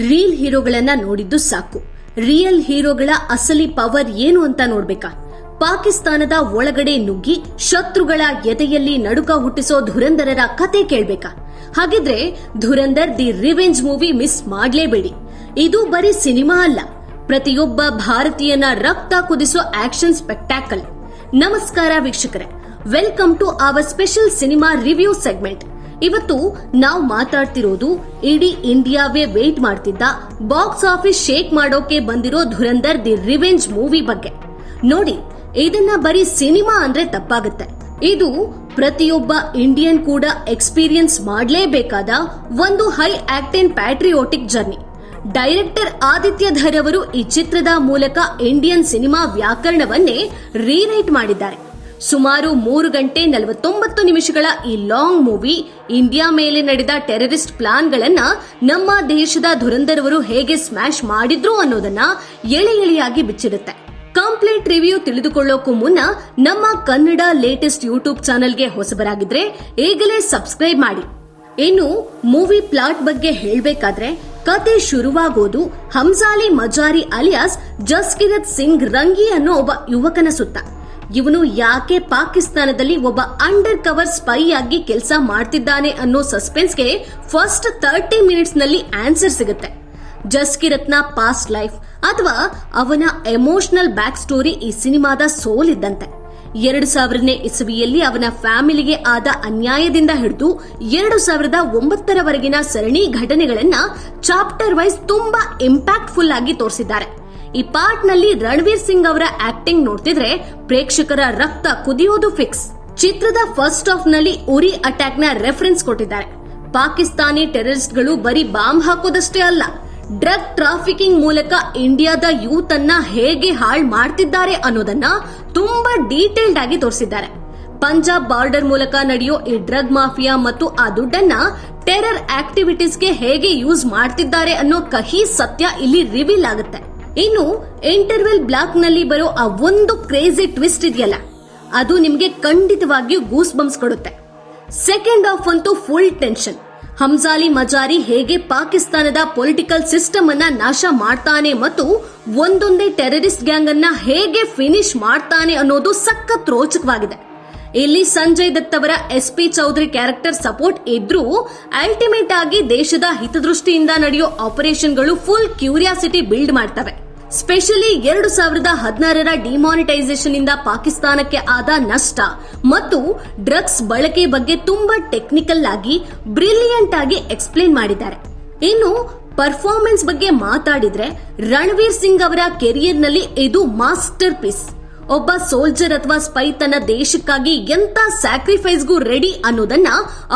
Reel ಹೀರೋಗಳನ್ನ ನೋಡಿದ್ದು ಸಾಕು. Real ಹೀರೋಗಳ ಅಸಲಿ ಪವರ್ ಏನು ಅಂತ ನೋಡ್ಬೇಕಾ? ಪಾಕಿಸ್ತಾನದ ಒಳಗಡೆ ನುಗ್ಗಿ ಶತ್ರುಗಳ ಎದೆಯಲ್ಲಿ ನಡುಕ ಹುಟ್ಟಿಸೋ ಧುರಂಧರರ ಕತೆ ಕೇಳ್ಬೇಕಾ? ಹಾಗಿದ್ರೆ ಧುರಂಧರ್ ದಿ ರಿವೆಂಜ್ ಮೂವಿ ಮಿಸ್ ಮಾಡ್ಲೇಬೇಡಿ. ಇದು ಬರೀ ಸಿನಿಮಾ ಅಲ್ಲ, ಪ್ರತಿಯೊಬ್ಬ ಭಾರತೀಯನ ರಕ್ತ ಕುದಿಸೋ ಆಕ್ಷನ್ ಸ್ಪೆಕ್ಟಾಕಲ್. ನಮಸ್ಕಾರ ವೀಕ್ಷಕರೇ, welcome to our special cinema review segment. ಇವತ್ತು ನಾವು ಮಾತಾಡ್ತಿರೋದು ಇಡೀ ಇಂಡಿಯಾವೇ ವೇಟ್ ಮಾಡ್ತಿದ್ದ, ಬಾಕ್ಸ್ ಆಫೀಸ್ ಶೇಕ್ ಮಾಡೋಕೆ ಬಂದಿರೋ ಧುರಂಧರ್ ದಿ ರಿವೆಂಜ್ ಮೂವಿ ಬಗ್ಗೆ. ನೋಡಿ, ಇದನ್ನ ಬರೀ ಸಿನಿಮಾ ಅಂದ್ರೆ ತಪ್ಪಾಗುತ್ತೆ. ಇದು ಪ್ರತಿಯೊಬ್ಬ ಇಂಡಿಯನ್ ಕೂಡ ಎಕ್ಸ್ಪೀರಿಯನ್ಸ್ ಮಾಡಲೇಬೇಕಾದ ಒಂದು ಹೈ ಆಕ್ಟೆನ್ ಪ್ಯಾಟ್ರಿಯೋಟಿಕ್ ಜರ್ನಿ. ಡೈರೆಕ್ಟರ್ ಆದಿತ್ಯ ಧರ್ ಅವರು ಈ ಚಿತ್ರದ ಮೂಲಕ ಇಂಡಿಯನ್ ಸಿನಿಮಾ ವ್ಯಾಕರಣವನ್ನೇ ರೀರೈಟ್ ಮಾಡಿದ್ದಾರೆ. ಸುಮಾರು 3 ಗಂಟೆ 49 ನಿಮಿಷಗಳ ಈ ಲಾಂಗ್ ಮೂವಿ ಇಂಡಿಯಾ ಮೇಲೆ ನಡೆದ ಟೆರರಿಸ್ಟ್ ಪ್ಲಾನ್ಗಳನ್ನ ನಮ್ಮ ದೇಶದ ಧುರಂಧರ್ ಅವರು ಹೇಗೆ ಸ್ಮ್ಯಾಶ್ ಮಾಡಿದ್ರು ಅನ್ನೋದನ್ನ ಎಳೆಯಾಗಿ ಬಿಚ್ಚಿಡುತ್ತೆ. ಕಂಪ್ಲೀಟ್ ರಿವ್ಯೂ ತಿಳಿದುಕೊಳ್ಳೋಕು ಮುನ್ನ ನಮ್ಮ ಕನ್ನಡ ಲೇಟೆಸ್ಟ್ ಯೂಟ್ಯೂಬ್ ಚಾನೆಲ್ಗೆ ಹೊಸಬರಾಗಿದ್ರೆ ಈಗಲೇ ಸಬ್ಸ್ಕ್ರೈಬ್ ಮಾಡಿ. ಇನ್ನು ಮೂವಿ ಪ್ಲಾಟ್ ಬಗ್ಗೆ ಹೇಳಬೇಕಾದ್ರೆ, ಕತೆ ಶುರುವಾಗೋದು ಹಂಸಾಲಿ ಮಜಾರಿ ಅಲಿಯಾಸ್ ಜಸ್ಕಿರತ್ ಸಿಂಗ್ ರಂಗಿ ಅನ್ನೋ ಒಬ್ಬ ಯುವಕನ ಸುತ್ತ. ಇವನು ಯಾಕೆ ಪಾಕಿಸ್ತಾನದಲ್ಲಿ ಒಬ್ಬ ಅಂಡರ್ ಕವರ್ ಸ್ಪೈ ಆಗಿ ಕೆಲಸ ಮಾಡ್ತಿದ್ದಾನೆ ಅನ್ನೋ ಸಸ್ಪೆನ್ಸ್ಗೆ ಫಸ್ಟ್ 30 ಮಿನಿಟ್ಸ್ ನಲ್ಲಿ ಆನ್ಸರ್ ಸಿಗುತ್ತೆ. ಜಸ್ಕಿರತ್ನ ಪಾಸ್ಟ್ ಲೈಫ್ ಅಥವಾ ಅವನ ಎಮೋಷನಲ್ ಬ್ಯಾಕ್ ಸ್ಟೋರಿ ಈ ಸಿನಿಮಾದ ಸೋಲ್ ಇದ್ದಂತೆ. 2000ನೇ ಇಸವಿಯಲ್ಲಿ ಅವನ ಫ್ಯಾಮಿಲಿಗೆ ಆದ ಅನ್ಯಾಯದಿಂದ ಹಿಡಿದು 2009ರವರೆಗಿನ ಸರಣಿ ಘಟನೆಗಳನ್ನ ಚಾಪ್ಟರ್ ವೈಸ್ ತುಂಬಾ ಇಂಪ್ಯಾಕ್ಟ್ಫುಲ್ ಆಗಿ ತೋರಿಸಿದ್ದಾರೆ. ಈ ಪಾರ್ಟ್ ನಲ್ಲಿ ರಣವೀರ್ ಸಿಂಗ್ ಅವರ ಆಕ್ಟಿಂಗ್ ನೋಡ್ತಿದ್ರೆ ಪ್ರೇಕ್ಷಕರ ರಕ್ತ ಕುದಿಯೋದು ಫಿಕ್ಸ್. ಚಿತ್ರದ ಫಸ್ಟ್ ಹಾಫ್ ನಲ್ಲಿ ಉರಿ ಅಟ್ಯಾಕ್ ನ ರೆಫರೆನ್ಸ್ ಕೊಟ್ಟಿದ್ದಾರೆ. ಪಾಕಿಸ್ತಾನಿ ಟೆರರಿಸ್ಟ್ ಗಳು ಬರೀ ಬಾಂಬ್ ಹಾಕೋದಷ್ಟೇ ಅಲ್ಲ, ಡ್ರಗ್ ಟ್ರಾಫಿಕಿಂಗ್ ಮೂಲಕ ಇಂಡಿಯಾದ ಯೂತ್ ಅನ್ನ ಹೇಗೆ ಹಾಳು ಮಾಡ್ತಿದ್ದಾರೆ ಅನ್ನೋದನ್ನ ತುಂಬಾ ಡೀಟೇಲ್ಡ್ ಆಗಿ ತೋರಿಸಿದ್ದಾರೆ. ಪಂಜಾಬ್ ಬಾರ್ಡರ್ ಮೂಲಕ ನಡೆಯೋ ಈ ಡ್ರಗ್ ಮಾಫಿಯಾ ಮತ್ತು ಆ ದುಡ್ಡನ್ನ ಟೆರರ್ ಆಕ್ಟಿವಿಟೀಸ್ಗೆ ಹೇಗೆ ಯೂಸ್ ಮಾಡ್ತಿದ್ದಾರೆ ಅನ್ನೋ ಕಹಿ ಸತ್ಯ ಇಲ್ಲಿ ರಿವೀಲ್ ಆಗುತ್ತೆ. ಇನ್ನು ಇಂಟರ್ವೆಲ್ ಬ್ಲಾಕ್ ನಲ್ಲಿ ಬರೋ ಆ ಒಂದು ಕ್ರೇಜಿ ಟ್ವಿಸ್ಟ್ ಇದೆಯಲ್ಲ, ಅದು ನಿಮ್ಗೆ ಖಂಡಿತವಾಗಿಯೂ ಗೂಸ್ ಬಂಪ್ಸ್ ಕೊಡುತ್ತೆ. ಸೆಕೆಂಡ್ ಹಾಫ್ ಅಂತೂ ಫುಲ್ ಟೆನ್ಷನ್. ಹಂಸಾಲಿ ಮಜಾರಿ ಹೇಗೆ ಪಾಕಿಸ್ತಾನದ ಪೊಲಿಟಿಕಲ್ ಸಿಸ್ಟಮ್ ಅನ್ನ ನಾಶ ಮಾಡ್ತಾನೆ ಮತ್ತು ಒಂದೊಂದೇ ಟೆರರಿಸ್ಟ್ ಗ್ಯಾಂಗ್ ಅನ್ನ ಹೇಗೆ ಫಿನಿಶ್ ಮಾಡ್ತಾನೆ ಅನ್ನೋದು ಸಖತ್ ರೋಚಕವಾಗಿದೆ. ಇಲ್ಲಿ ಸಂಜಯ್ ದತ್ ಅವರ SP ಚೌಧರಿ ಕ್ಯಾರೆಕ್ಟರ್ ಸಪೋರ್ಟ್ ಇದ್ರೂ ಅಲ್ಟಿಮೇಟ್ ಆಗಿ ದೇಶದ ಹಿತದೃಷ್ಟಿಯಿಂದ ನಡೆಯೋ ಆಪರೇಷನ್ಗಳು ಫುಲ್ ಕ್ಯೂರಿಯಾಸಿಟಿ ಬಿಲ್ಡ್ ಮಾಡ್ತವೆ. ಸ್ಪೆಷಲಿ 2016ರ ಡಿಮಾನಿಟೈಸೇಷನ್ ಇಂದ ಪಾಕಿಸ್ತಾನಕ್ಕೆ ಆದ ನಷ್ಟ ಮತ್ತು ಡ್ರಗ್ಸ್ ಬಳಕೆ ಬಗ್ಗೆ ತುಂಬಾ ಟೆಕ್ನಿಕಲ್ ಆಗಿ ಬ್ರಿಲಿಯಂಟ್ ಆಗಿ ಎಕ್ಸ್ಪ್ಲೇನ್ ಮಾಡಿದ್ದಾರೆ. ಇನ್ನು ಪರ್ಫಾರ್ಮೆನ್ಸ್ ಬಗ್ಗೆ ಮಾತಾಡಿದ್ರೆ, ರಣವೀರ್ ಸಿಂಗ್ ಅವರ ಕೆರಿಯರ್ ನಲ್ಲಿ ಇದು ಮಾಸ್ಟರ್ ಪೀಸ್. ಒಬ್ಬ ಸೋಲ್ಜರ್ ಅಥವಾ ಸ್ಪೈ ತನ್ನ ದೇಶಕ್ಕಾಗಿ ಎಂತ ಸ್ಯಾಕ್ರಿಫೈಸ್ಗೂ ರೆಡಿ ಅನ್ನೋದನ್ನ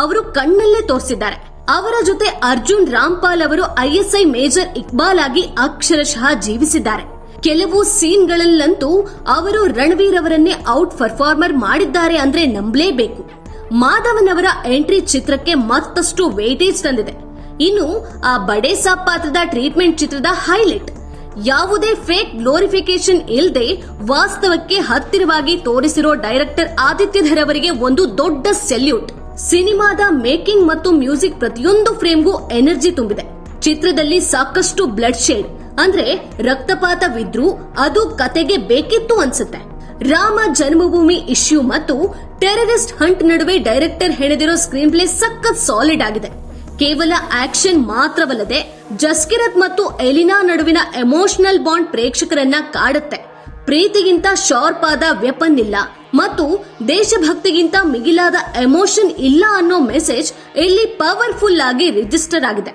ಅವರು ಕಣ್ಣಲ್ಲೇ ತೋರಿಸಿದ್ದಾರೆ. ಅವರ ಜೊತೆ ಅರ್ಜುನ್ ರಾಮ್ಪಾಲ್ ಅವರು ISI ಮೇಜರ್ ಇಕ್ಬಾಲ್ ಆಗಿ ಅಕ್ಷರಶಃ ಜೀವಿಸಿದ್ದಾರೆ. ಕೆಲವು ಸೀನ್ಗಳಲ್ಲಂತೂ ಅವರು ರಣವೀರ್ ಅವರನ್ನೇ ಔಟ್ ಪರ್ಫಾರ್ಮರ್ ಮಾಡಿದ್ದಾರೆ ಅಂದ್ರೆ ನಂಬಲೇಬೇಕು. ಮಾಧವನ್ ಅವರ ಎಂಟ್ರಿ ಚಿತ್ರಕ್ಕೆ ಮತ್ತಷ್ಟು ವೇಟೇಜ್ ತಂದಿದೆ. ಇನ್ನು ಆ ಬಡೇ ಸಾಬ್ ಪಾತ್ರದ ಟ್ರೀಟ್ಮೆಂಟ್ ಚಿತ್ರದ ಹೈಲೈಟ್. ಯಾವುದೇ ಫೇಕ್ ಗ್ಲೋರಿಫಿಕೇಶನ್ ಇಲ್ಲದೆ ವಾಸ್ತವಕ್ಕೆ ಹತ್ತಿರವಾಗಿ ತೋರಿಸಿರೋ ಡೈರೆಕ್ಟರ್ ಆದಿತ್ಯ ಧರ್ ಅವರಿಗೆ ಒಂದು ದೊಡ್ಡ ಸೆಲ್ಯೂಟ್. ಸಿನಿಮಾದ ಮೇಕಿಂಗ್ ಮತ್ತು ಮ್ಯೂಸಿಕ್ ಪ್ರತಿಯೊಂದು ಫ್ರೇಮ್ಗೂ ಎನರ್ಜಿ ತುಂಬಿದೆ. ಚಿತ್ರದಲ್ಲಿ ಸಾಕಷ್ಟು ಬ್ಲಡ್ ಶೇಡ್ ಅಂದ್ರೆ ರಕ್ತಪಾತವಿದ್ರೂ ಅದು ಕತೆಗೆ ಬೇಕಿತ್ತು ಅನ್ಸುತ್ತೆ. ರಾಮ ಜನ್ಮಭೂಮಿ ಇಶ್ಯೂ ಮತ್ತು ಟೆರರಿಸ್ಟ್ ಹಂಟ್ ನಡುವೆ ಡೈರೆಕ್ಟರ್ ಹೆಣೆದಿರೋ ಸ್ಕ್ರೀನ್ ಪ್ಲೇ ಸಖತ್ ಸಾಲಿಡ್ ಆಗಿದೆ. ಕೇವಲ ಆಕ್ಷನ್ ಮಾತ್ರವಲ್ಲದೆ ಜಸ್ಕಿರತ್ ಮತ್ತು ಎಲಿನಾ ನಡುವಿನ ಎಮೋಷನಲ್ ಬಾಂಡ್ ಪ್ರೇಕ್ಷಕರನ್ನ ಕಾಡುತ್ತೆ. ಪ್ರೀತಿಗಿಂತ ಶಾರ್ಪ್ ಆದ ವೆಪನ್ ಇಲ್ಲ ಮತ್ತು ದೇಶಭಕ್ತಿಗಿಂತ ಮಿಗಿಲಾದ ಎಮೋಷನ್ ಇಲ್ಲ ಅನ್ನೋ ಮೆಸೇಜ್ ಇಲ್ಲಿ ಪವರ್ಫುಲ್ ಆಗಿ ರಿಜಿಸ್ಟರ್ ಆಗಿದೆ.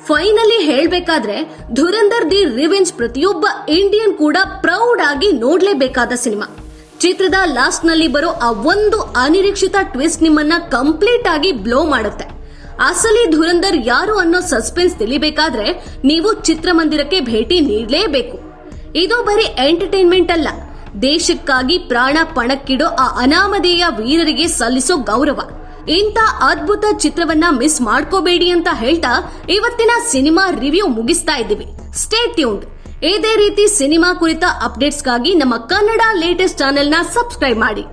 ಫೈನಲಿ ಹೇಳ್ಬೇಕಾದ್ರೆ, ಧುರಂಧರ್ ದಿ ರಿವೆಂಜ್ ಪ್ರತಿಯೊಬ್ಬ ಇಂಡಿಯನ್ ಕೂಡ ಪ್ರೌಡ್ ಆಗಿ ನೋಡ್ಲೇಬೇಕಾದ ಸಿನಿಮಾ. ಚಿತ್ರದ ಲಾಸ್ಟ್ ನಲ್ಲಿ ಬರೋ ಆ ಒಂದು ಅನಿರೀಕ್ಷಿತ ಟ್ವಿಸ್ಟ್ ನಿಮ್ಮನ್ನ ಕಂಪ್ಲೀಟ್ ಆಗಿ ಬ್ಲೋ ಮಾಡುತ್ತೆ. ಅಸಲಿ ಧುರಂಧರ್ ಯಾರು ಅನ್ನೋ ಸಸ್ಪೆನ್ಸ್ ತಿಳಿಬೇಕಾದ್ರೆ ನೀವು ಚಿತ್ರಮಂದಿರಕ್ಕೆ ಭೇಟಿ ನೀಡಲೇಬೇಕು. ಇದು ಬರೀ ಎಂಟರ್ಟೈನ್ಮೆಂಟ್ ಅಲ್ಲ, ದೇಶಕ್ಕಾಗಿ ಪ್ರಾಣ ಪಣಕ್ಕಿಡೋ ಆ ಅನಾಮಧೇಯ ವೀರರಿಗೆ ಸಲ್ಲಿಸೋ ಗೌರವ. ಇಂಥ ಅದ್ಭುತ ಚಿತ್ರವನ್ನ ಮಿಸ್ ಮಾಡ್ಕೋಬೇಡಿ ಅಂತ ಹೇಳ್ತಾ ಇವತ್ತಿನ ಸಿನಿಮಾ ರಿವ್ಯೂ ಮುಗಿಸ್ತಾ ಇದ್ದೀವಿ. Stay tuned. ಇದೇ ರೀತಿ ಸಿನಿಮಾ ಕುರಿತ ಅಪ್ಡೇಟ್ಸ್ಗಾಗಿ ನಮ್ಮ ಕನ್ನಡ ಲೇಟೆಸ್ಟ್ ಚಾನೆಲ್ನ ಸಬ್ಸ್ಕ್ರೈಬ್ ಮಾಡಿ.